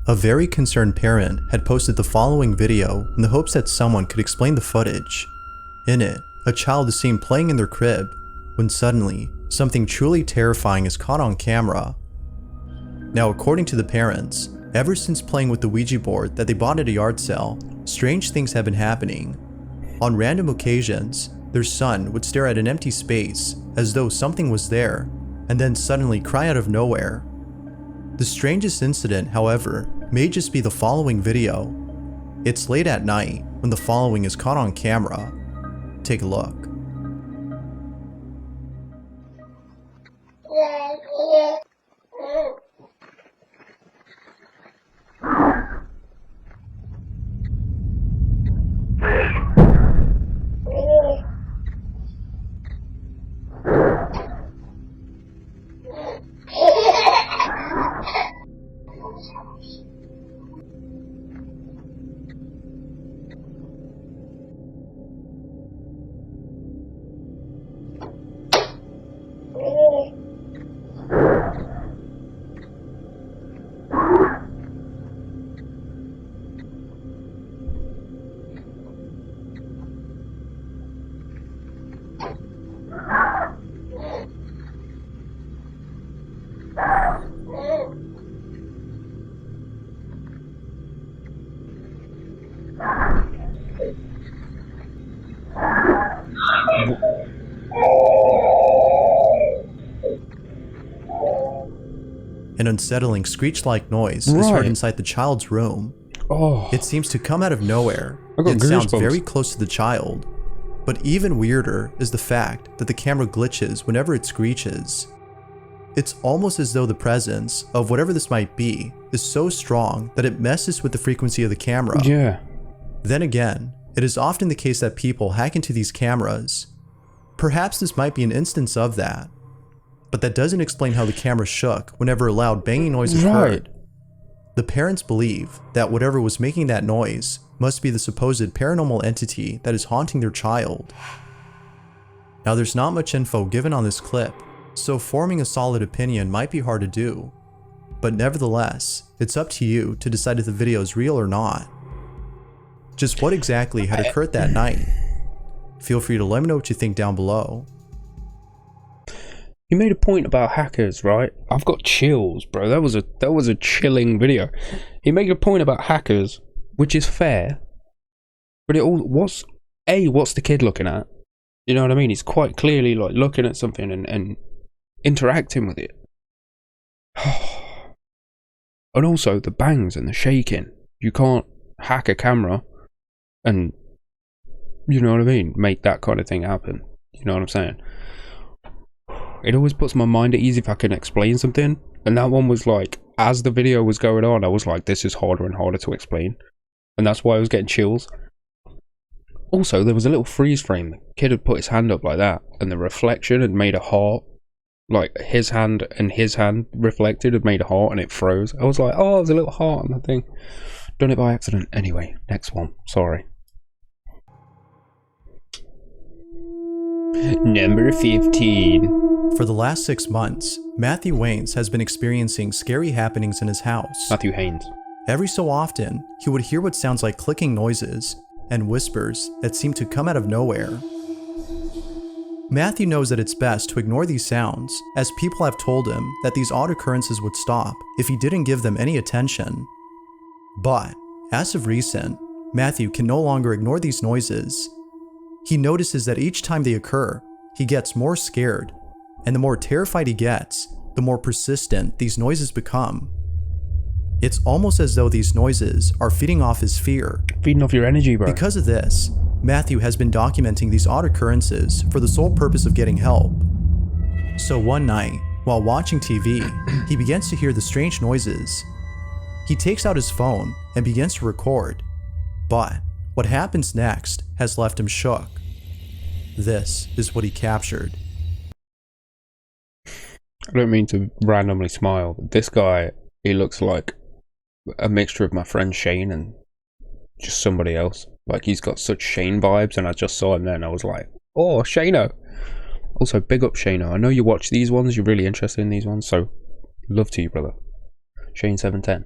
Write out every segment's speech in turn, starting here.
A very concerned parent had posted the following video in the hopes that someone could explain the footage. In it, a child is seen playing in their crib when suddenly, something truly terrifying is caught on camera. Now, according to the parents, ever since playing with the Ouija board that they bought at a yard sale, strange things have been happening. On random occasions, their son would stare at an empty space as though something was there, and then suddenly cry out of nowhere. The strangest incident, however, may just be the following video. It's late at night when the following is caught on camera. Take a look. An unsettling screech-like noise is heard inside the child's room. It seems to come out of nowhere. It sounds very close to the child. But even weirder is the fact that the camera glitches whenever it screeches. It's almost as though the presence of whatever this might be is so strong that it messes with the frequency of the camera. Yeah. Then again, it is often the case that people hack into these cameras. Perhaps this might be an instance of that. But that doesn't explain how the camera shook whenever a loud banging noise occurred. The parents believe that whatever was making that noise must be the supposed paranormal entity that is haunting their child. Now, there's not much info given on this clip, so forming a solid opinion might be hard to do. But nevertheless, it's up to you to decide if the video is real or not. Just what exactly had occurred that night? Feel free to let me know what you think down below. You made a point about hackers, right? I've got chills, bro. That was a chilling video. He made a point about hackers, which is fair. But what's the kid looking at? You know what I mean? He's quite clearly like looking at something and interacting with it. And also the bangs and the shaking. You can't hack a camera and, you know what I mean, make that kind of thing happen. You know what I'm saying? It always puts my mind at ease if I can explain something. And that one was like, as the video was going on, I was like, this is harder and harder to explain. And that's why I was getting chills. Also, there was a little freeze frame. The kid had put his hand up like that, and the reflection had made a heart. Like, his hand and his hand reflected had made a heart, and it froze. I was like, oh, there's a little heart on that thing. Done it by accident. Anyway, next one. Sorry. Number 15. For the last 6 months, Matthew Waynes has been experiencing scary happenings in his house. Matthew Haynes. Every so often, he would hear what sounds like clicking noises and whispers that seem to come out of nowhere. Matthew knows that it's best to ignore these sounds, as people have told him that these odd occurrences would stop if he didn't give them any attention. But, as of recent, Matthew can no longer ignore these noises. He notices that each time they occur, he gets more scared, and the more terrified he gets, the more persistent these noises become. It's almost as though these noises are feeding off his fear. Feeding off your energy, bro. Because of this, Matthew has been documenting these odd occurrences for the sole purpose of getting help. So one night, while watching TV, he begins to hear the strange noises. He takes out his phone and begins to record. But what happens next has left him shook. This is what he captured. I don't mean to randomly smile, but this guy, he looks like a mixture of my friend Shane and just somebody else. Like, he's got such Shane vibes, and I just saw him there and I was like, oh, Shano. Also, big up Shano. I know you watch these ones, you're really interested in these ones, so love to you, brother. Shane 710.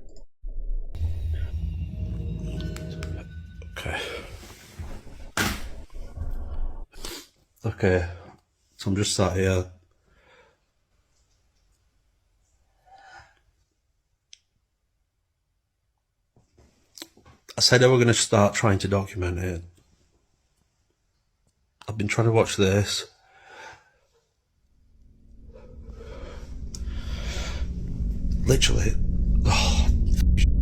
Okay. Okay. So I'm just sat here. I said I were going to start trying to document it. I've been trying to watch this. Literally,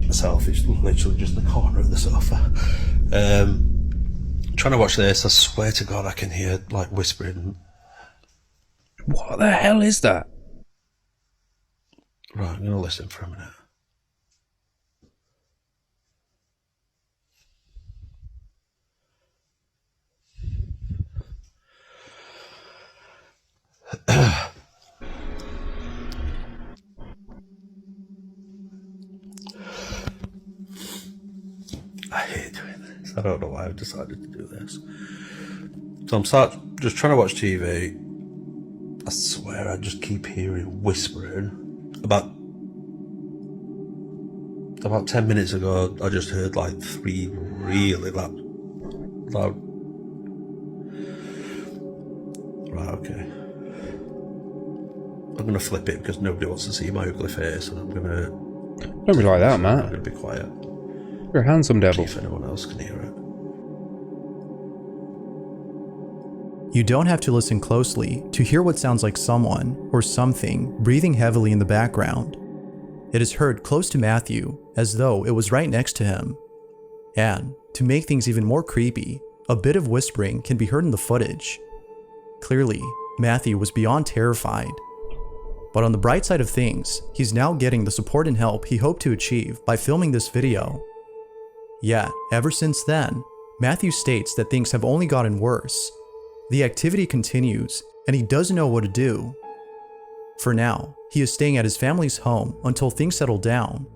myself, it's literally just the corner of the sofa. Trying to watch this, I swear to God I can hear like whispering. What the hell is that? Right, I'm going to listen for a minute. I hate doing this. I don't know why I've decided to do this. So I'm just trying to watch TV. I swear I just keep hearing whispering. About 10 minutes ago, I just heard like 3 really loud. Right, okay. I'm gonna flip it because nobody wants to see my ugly face, and I'm gonna. Don't be like that, Matt. I'm gonna be quiet. You're a handsome devil. See if anyone else can hear it. You don't have to listen closely to hear what sounds like someone or something breathing heavily in the background. It is heard close to Matthew, as though it was right next to him. And, to make things even more creepy, a bit of whispering can be heard in the footage. Clearly, Matthew was beyond terrified. But on the bright side of things, he's now getting the support and help he hoped to achieve by filming this video. Yet, ever since then, Matthew states that things have only gotten worse. The activity continues, and he doesn't know what to do. For now, he is staying at his family's home until things settle down.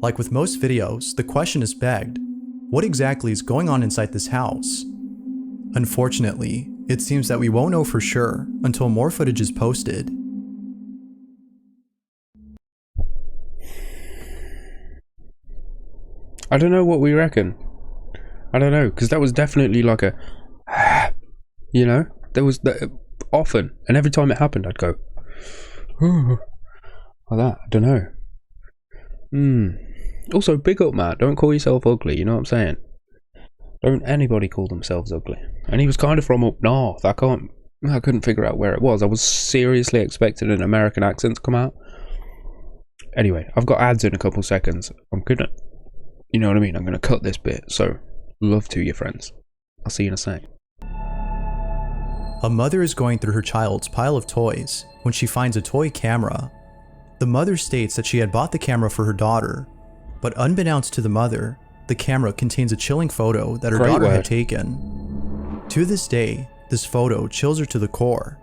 Like with most videos, the question is begged, what exactly is going on inside this house? Unfortunately, it seems that we won't know for sure until more footage is posted. I don't know what we reckon. I don't know, because that was definitely like a, you know, there was often, and every time it happened, I'd go, like that. I don't know. Also, big up, Matt. Don't call yourself ugly. You know what I'm saying? Don't anybody call themselves ugly. And he was kind of from up north. I couldn't figure out where it was. I was seriously expecting an American accent to come out. Anyway, I've got ads in a couple seconds. I'm gonna, you know what I mean? I'm gonna cut this bit. So, love to you, friends. I'll see you in a sec. A mother is going through her child's pile of toys when she finds a toy camera. The mother states that she had bought the camera for her daughter, but unbeknownst to the mother, the camera contains a chilling photo that her daughter had taken. To this day, this photo chills her to the core.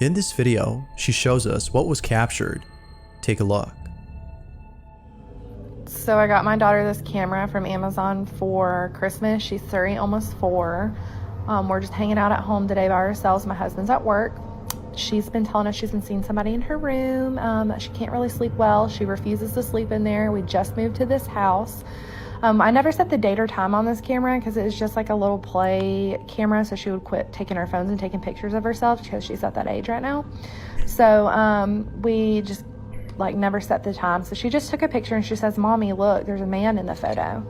In this video, she shows us what was captured. Take a look. So I got my daughter this camera from Amazon for Christmas. She's 3, almost 4. We're just hanging out at home today by ourselves. My husband's at work. She's been telling us she's been seeing somebody in her room, that she can't really sleep well. She refuses to sleep in there. We just moved to this house. I never set the date or time on this camera because it was just like a little play camera, so she would quit taking her phones and taking pictures of herself because she's at that age right now. So we just like never set the time. So she just took a picture and she says, "Mommy, look, there's a man in the photo."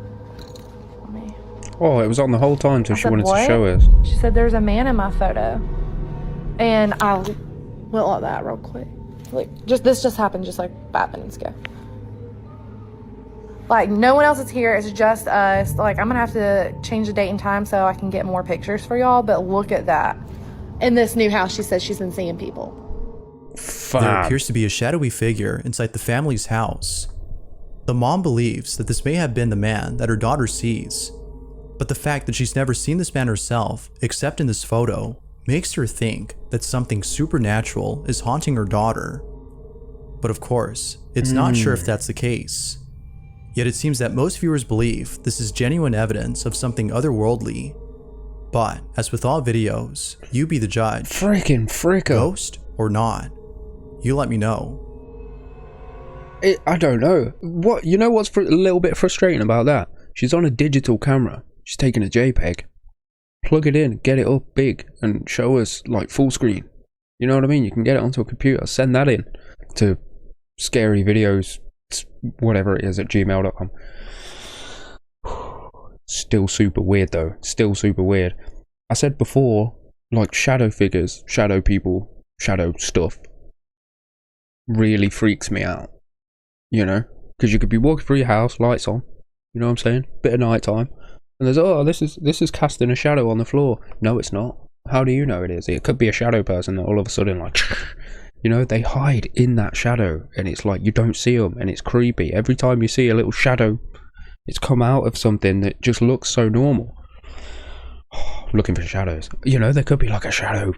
Oh, it was on the whole time till she wanted "What?" to show us. She said, "There's a man in my photo." And I went like that real quick. Like, this just happened just like 5 minutes ago. Like, no one else is here. It's just us. Like, I'm going to have to change the date and time so I can get more pictures for y'all. But look at that. In this new house, she says she's been seeing people. There appears to be a shadowy figure inside the family's house. The mom believes that this may have been the man that her daughter sees. But the fact that she's never seen this man herself, except in this photo, makes her think that something supernatural is haunting her daughter. But of course, it's not sure if that's the case. Yet it seems that most viewers believe this is genuine evidence of something otherworldly. But, as with all videos, you be the judge. Freaking fricko. Ghost or not? You let me know. I don't know. You know what's a little bit frustrating about that? She's on a digital camera. She's taking a JPEG. Plug it in, get it up big, and show us like full screen. You know what I mean? You can get it onto a computer, send that in to scary videos, whatever it is, at gmail.com. Still super weird though. Still super weird. I said before, like shadow figures, shadow people, shadow stuff really freaks me out. You know? Because you could be walking through your house, lights on. You know what I'm saying? Bit of night time. And there's, oh, this is casting a shadow on the floor. No, it's not. How do you know it is? It could be a shadow person that all of a sudden, like, you know, they hide in that shadow. And it's like, you don't see them. And it's creepy. Every time you see a little shadow, it's come out of something that just looks so normal. Looking for shadows. You know, there could be like a shadow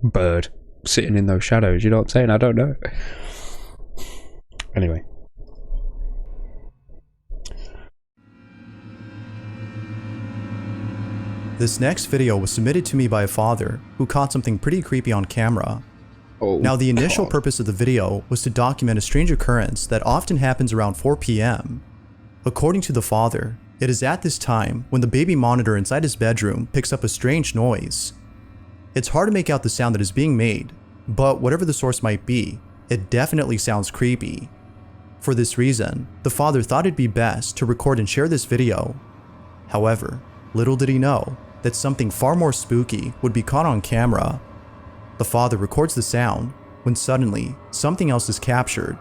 bird sitting in those shadows. You know what I'm saying? I don't know. Anyway. This next video was submitted to me by a father who caught something pretty creepy on camera. Oh, now, the initial God. purpose of the video was to document a strange occurrence that often happens around 4 p.m. According to the father, it is at this time when the baby monitor inside his bedroom picks up a strange noise. It's hard to make out the sound that is being made, but whatever the source might be, it definitely sounds creepy. For this reason, the father thought it'd be best to record and share this video. However, little did he know that something far more spooky would be caught on camera. The father records the sound when suddenly something else is captured.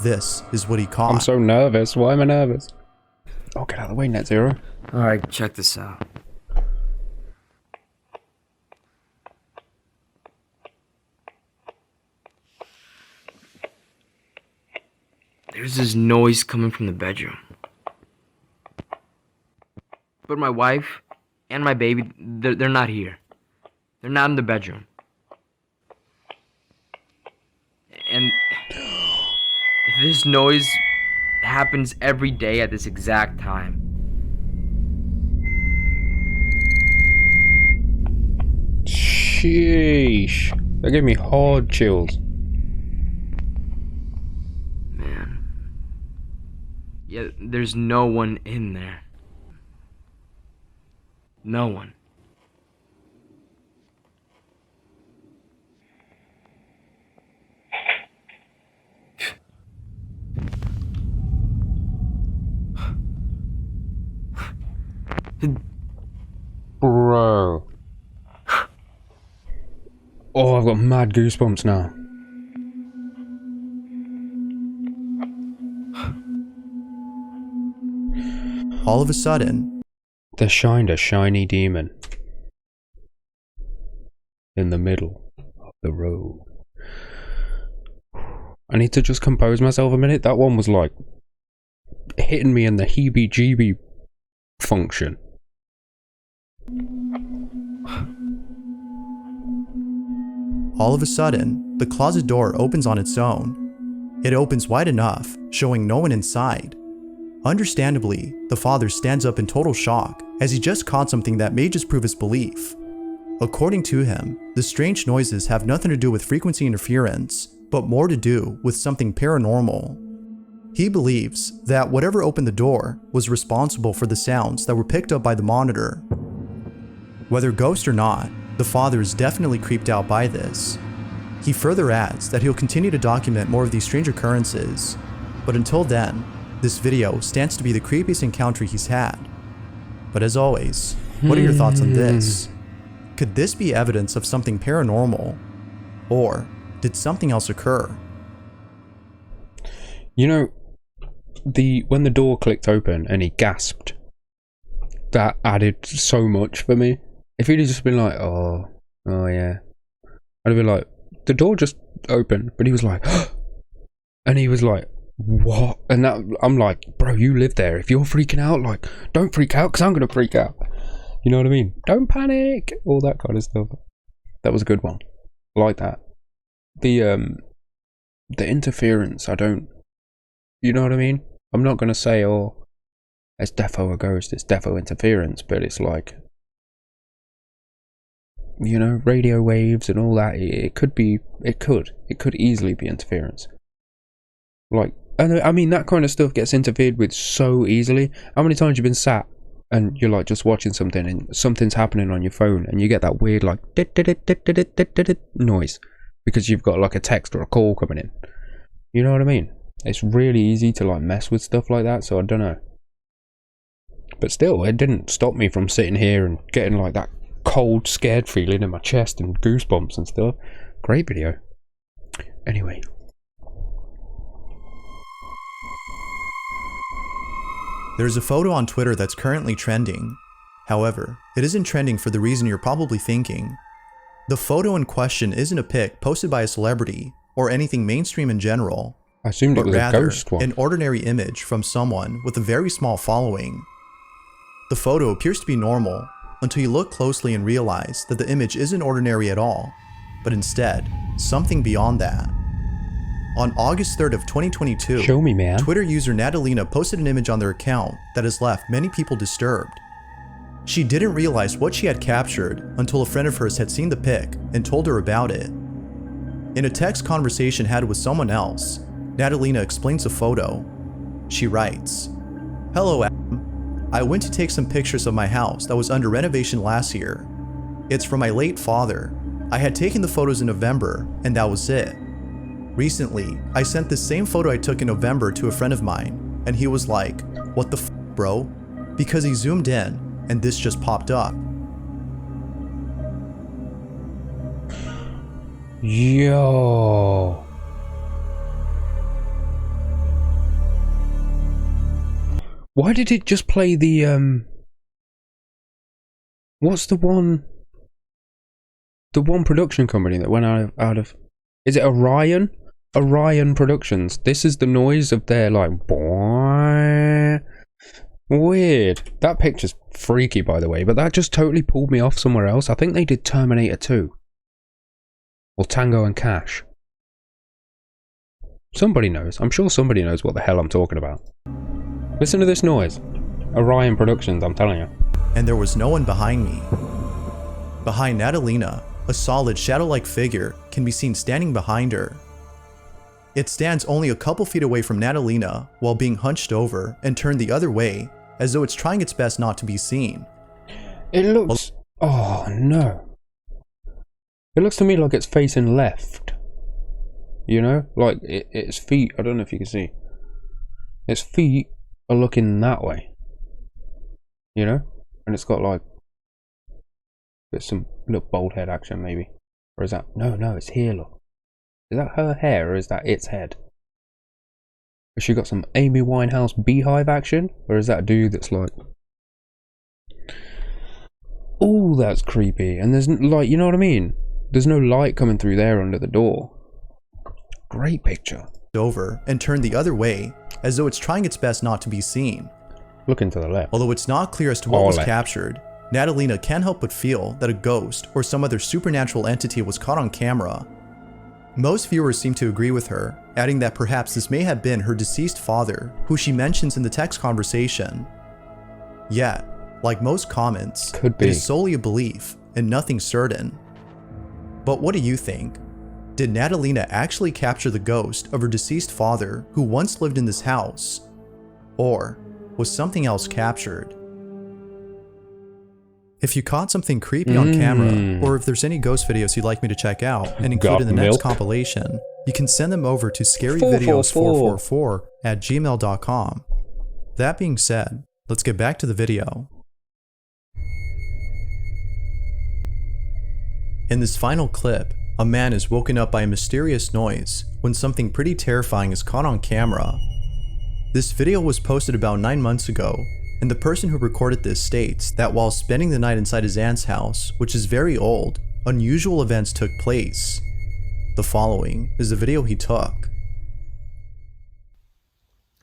This is what he caught. I'm so nervous. Why am I nervous? Oh, get out of the way, Net Zero. Alright, check this out. There's this noise coming from the bedroom. But my wife and my baby, they're not here. They're not in the bedroom. And this noise happens every day at this exact time. Sheesh. That gave me hard chills. Man. Yeah, there's no one in there. No one. Bro. Oh, I've got mad goosebumps now. All of a sudden, There shined a shiny demon in the middle of the road. I need to just compose myself a minute. That one was like hitting me in the heebie-jeebie function. all of a sudden, the closet door opens on its own. It opens wide enough, showing no one inside. Understandably, the father stands up in total shock, as he just caught something that may just prove his belief. According to him, the strange noises have nothing to do with frequency interference, but more to do with something paranormal. He believes that whatever opened the door was responsible for the sounds that were picked up by the monitor. Whether ghost or not, the father is definitely creeped out by this. He further adds that he'll continue to document more of these strange occurrences, but until then, this video stands to be the creepiest encounter he's had. But as always, what are your thoughts on this? Could this be evidence of something paranormal? Or did something else occur? You know, when the door clicked open and he gasped, that added so much for me. If he'd have just been like, oh yeah, I'd have been like, the door just opened, but he was like, and he was like, what? And that, I'm like, bro, you live there. If you're freaking out, like, don't freak out, because I'm gonna freak out. You know what I mean? Don't panic, all that kind of stuff. That was a good one. I like that. The interference, I don't, you know what I mean? I'm not gonna say, oh, it's defo a ghost, it's defo interference, but it's like, you know, radio waves and all that. It could easily be interference. Like, And I mean, that kind of stuff gets interfered with so easily. How many times you've been sat and you're like just watching something and something's happening on your phone and you get that weird like noise because you've got like a text or a call coming in. You know what I mean? It's really easy to like mess with stuff like that, so I don't know. But still, it didn't stop me from sitting here and getting like that cold, scared feeling in my chest and goosebumps and stuff. Great video. Anyway. There's a photo on Twitter that's currently trending. However, it isn't trending for the reason you're probably thinking. The photo in question isn't a pic posted by a celebrity or anything mainstream in general, I assumed it but was a rather ghost one. an ordinary image from someone with a very small following. The photo appears to be normal until you look closely and realize that the image isn't ordinary at all, but instead, something beyond that. On August 3rd of 2022, Show me, man. Twitter user Natalina posted an image on their account that has left many people disturbed. She didn't realize what she had captured until a friend of hers had seen the pic and told her about it. In a text conversation had with someone else, Natalina explains the photo. She writes, "Hello Adam, I went to take some pictures of my house that was under renovation last year. It's from my late father. I had taken the photos in November and that was it. Recently, I sent the same photo I took in November to a friend of mine, and he was like, 'What the f, bro?' Because he zoomed in, and this just popped up." Yo. Why did it just play the, what's the one production company that went out of, is it Orion? Orion Productions. This is the noise of their like boing. Weird. That picture's freaky, by the way, but that just totally pulled me off somewhere else. I think they did Terminator 2 or Tango and Cash. Somebody knows. I'm sure somebody knows what the hell I'm talking about. Listen to this noise. Orion Productions, I'm telling you. And there was no one behind me. Behind Natalina, a solid shadow-like figure can be seen standing behind her. It stands only a couple feet away from Natalina while being hunched over and turned the other way as though it's trying its best not to be seen. It looks... Oh, no. It looks to me like it's facing left. You know? Like, its feet... I don't know if you can see. Its feet are looking that way. You know? And it's got, like... There's some little bald head action, maybe. Or is that... No, it's here, look. Is that her hair, or is that its head? Has she got some Amy Winehouse beehive action? Or is that a dude that's like... Oh, that's creepy. And there's, like, you know what I mean? There's no light coming through there under the door. Great picture. Over and turned the other way as though it's trying its best not to be seen. Looking to the left. Although it's not clear as to what was left. captured, Natalina can't help but feel that a ghost or some other supernatural entity was caught on camera. Most viewers seem to agree with her, adding that perhaps this may have been her deceased father, who she mentions in the text conversation. Yet, like most comments, Could be. it is solely a belief and nothing certain. But what do you think? Did Natalina actually capture the ghost of her deceased father who once lived in this house? Or was something else captured? If you caught something creepy on camera, or if there's any ghost videos you'd like me to check out and include Got in the milk? next compilation, you can send them over to scaryvideos444@gmail.com. That being said, let's get back to the video. In this final clip, a man is woken up by a mysterious noise when something pretty terrifying is caught on camera. This video was posted about 9 months ago, and the person who recorded this states that while spending the night inside his aunt's house, which is very old, unusual events took place. The following is the video he took.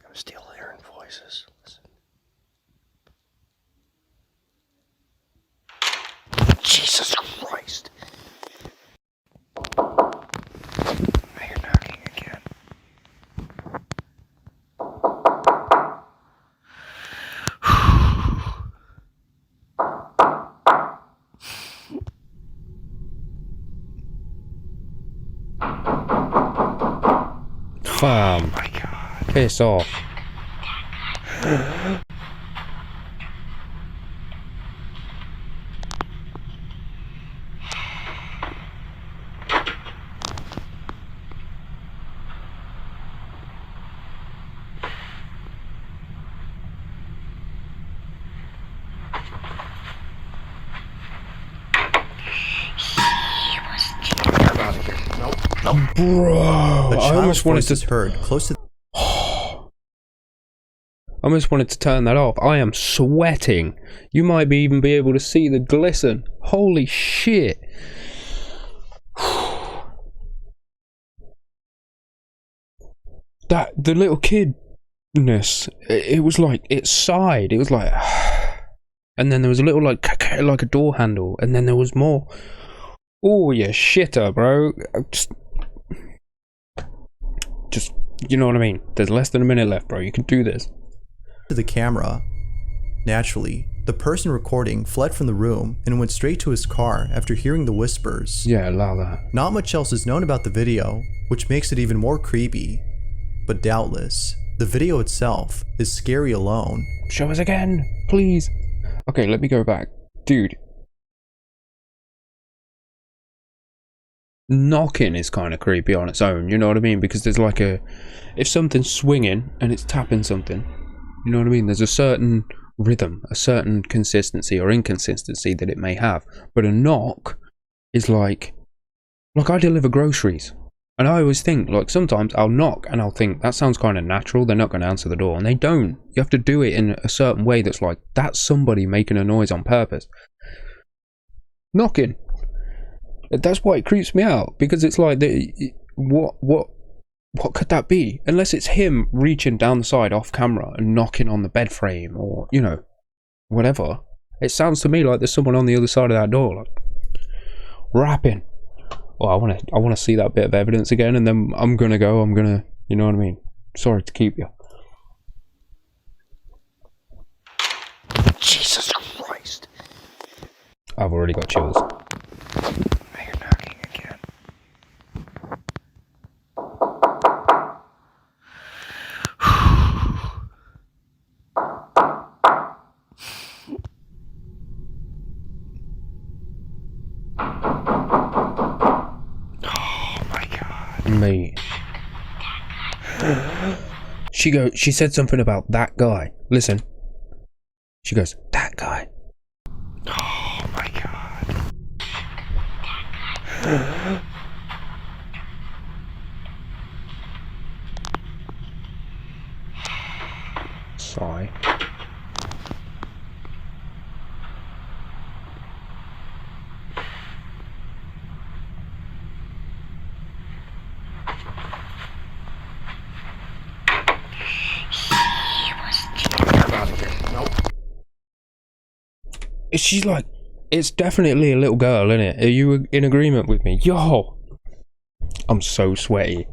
I'm still hearing voices. Listen. Jesus Christ. I hear knocking again. Fam. My God. Piss off. Bro, A I child's almost wanted voice is to. heard close to I almost wanted to turn that off. I am sweating. You might even be able to see the glisten. Holy shit. That, the little kidness, it was like, it sighed. It was like, and then there was a little like a door handle, and then there was more. Oh, you shitter, bro. Just, you know what I mean? There's less than a minute left, bro. You can do this. the camera. Naturally, the person recording fled from the room and went straight to his car after hearing the whispers. Yeah, allow that. Not much else is known about the video, which makes it even more creepy. But doubtless, the video itself is scary alone. Show us again, please. Okay, let me go back. Dude. Knocking is kind of creepy on its own, you know what I mean? Because there's like a... If something's swinging and it's tapping something, you know what I mean? There's a certain rhythm, a certain consistency or inconsistency that it may have. But a knock is like I deliver groceries. And I always think, like, sometimes I'll knock and I'll think, that sounds kind of natural, they're not going to answer the door. And they don't. You have to do it in a certain way that's like, that's somebody making a noise on purpose. Knocking. That's why it creeps me out, because it's like, what could that be? Unless it's him reaching down the side off camera and knocking on the bed frame or, you know, whatever. It sounds to me like there's someone on the other side of that door, like, rapping. Well, I want to see that bit of evidence again, and then I'm gonna, you know what I mean? Sorry to keep you. Jesus Christ. I've already got chills. Now you're knocking again. Mate. She said something about that guy. Listen. She goes, that guy. Oh my god. Sigh. She's like, it's definitely a little girl, isn't it? Are you in agreement with me? Yo! I'm so sweaty.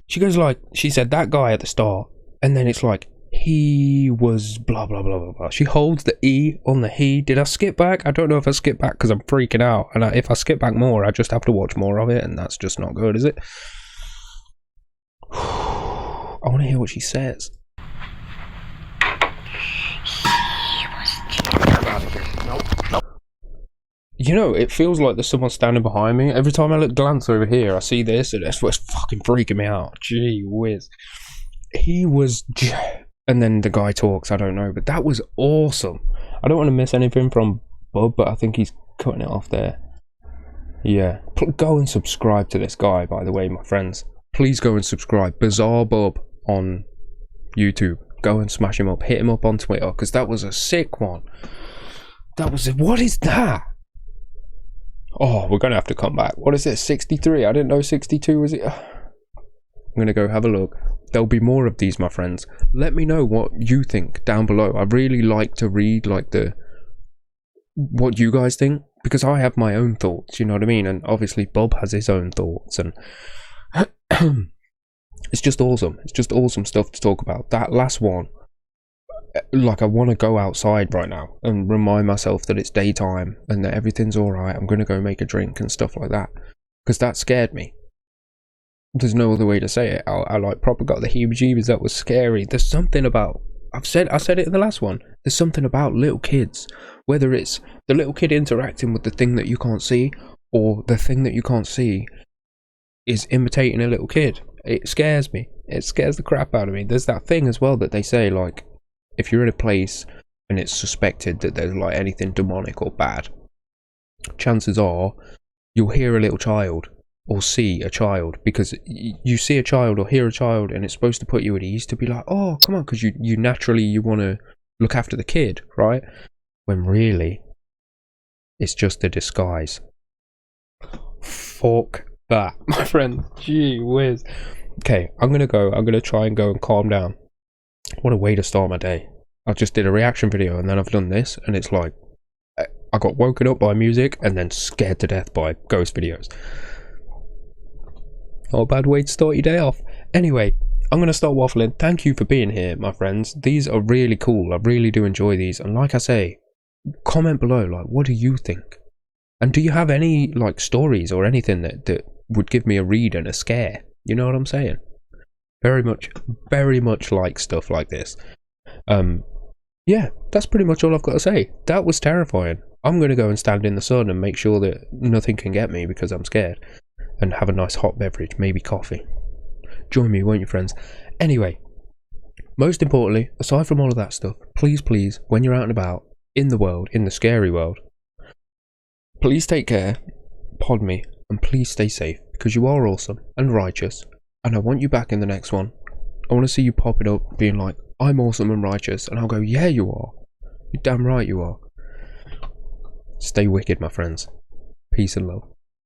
She goes like, she said that guy at the start, and then it's like, he was blah blah blah blah blah. She holds the E on the he. Did I skip back? I don't know if I skipped back because I'm freaking out, and if I skip back more, I just have to watch more of it, and that's just not good, is it? I want to hear what she says. You know, it feels like there's someone standing behind me. Every time I glance over here, I see this, and that's what's fucking freaking me out. Gee whiz. He was... And then the guy talks, I don't know, but that was awesome. I don't want to miss anything from Bub, but I think he's cutting it off there. Yeah. Go and subscribe to this guy, by the way, my friends. Please go and subscribe. Bizarre Bub on YouTube. Go and smash him up. Hit him up on Twitter, because that was a sick one. That was... What is that? Oh, we're going to have to come back. What is it? 63? I didn't know 62 was it. I'm going to go have a look. There'll be more of these, my friends. Let me know what you think down below. I really like to read like what you guys think, because I have my own thoughts, you know what I mean? And obviously Bob has his own thoughts, and it's just awesome. It's just awesome stuff to talk about. That last one, like, I want to go outside right now and remind myself that it's daytime and that everything's all right. I'm going to go make a drink and stuff like that, because that scared me. There's no other way to say it. I like proper got the heebie-jeebies. That was scary. There's something about, I said it in the last one. There's something about little kids, whether it's the little kid interacting with the thing that you can't see, or the thing that you can't see is imitating a little kid. It scares me. It scares the crap out of me. There's that thing as well that they say, like, if you're in a place and it's suspected that there's like anything demonic or bad, chances are you'll hear a little child or see a child, because you see a child or hear a child and it's supposed to put you at ease, to be like, oh, come on, because you naturally you want to look after the kid, right? When really it's just a disguise. Fuck that, my friend. Gee whiz. Okay, I'm gonna try and go and calm down. What a way to start my day. I just did a reaction video and then I've done this, and it's like I got woken up by music and then scared to death by ghost videos. Not a bad way to start your day off. Anyway, I'm going to start waffling. Thank you for being here, my friends. These are really cool. I really do enjoy these. And like I say, comment below, like, what do you think? And do you have any, like, stories or anything that would give me a read and a scare? You know what I'm saying? Very much like stuff like this. Yeah, that's pretty much all I've got to say. That was terrifying. I'm going to go and stand in the sun and make sure that nothing can get me because I'm scared. And have a nice hot beverage, maybe coffee. Join me, won't you, friends? Anyway, most importantly, aside from all of that stuff, please, when you're out and about, in the world, in the scary world, please take care, pod me, and please stay safe, because you are awesome and righteous, and I want you back in the next one. I want to see you popping up, being like, I'm awesome and righteous, and I'll go, yeah, you are. You're damn right you are. Stay wicked, my friends. Peace and love.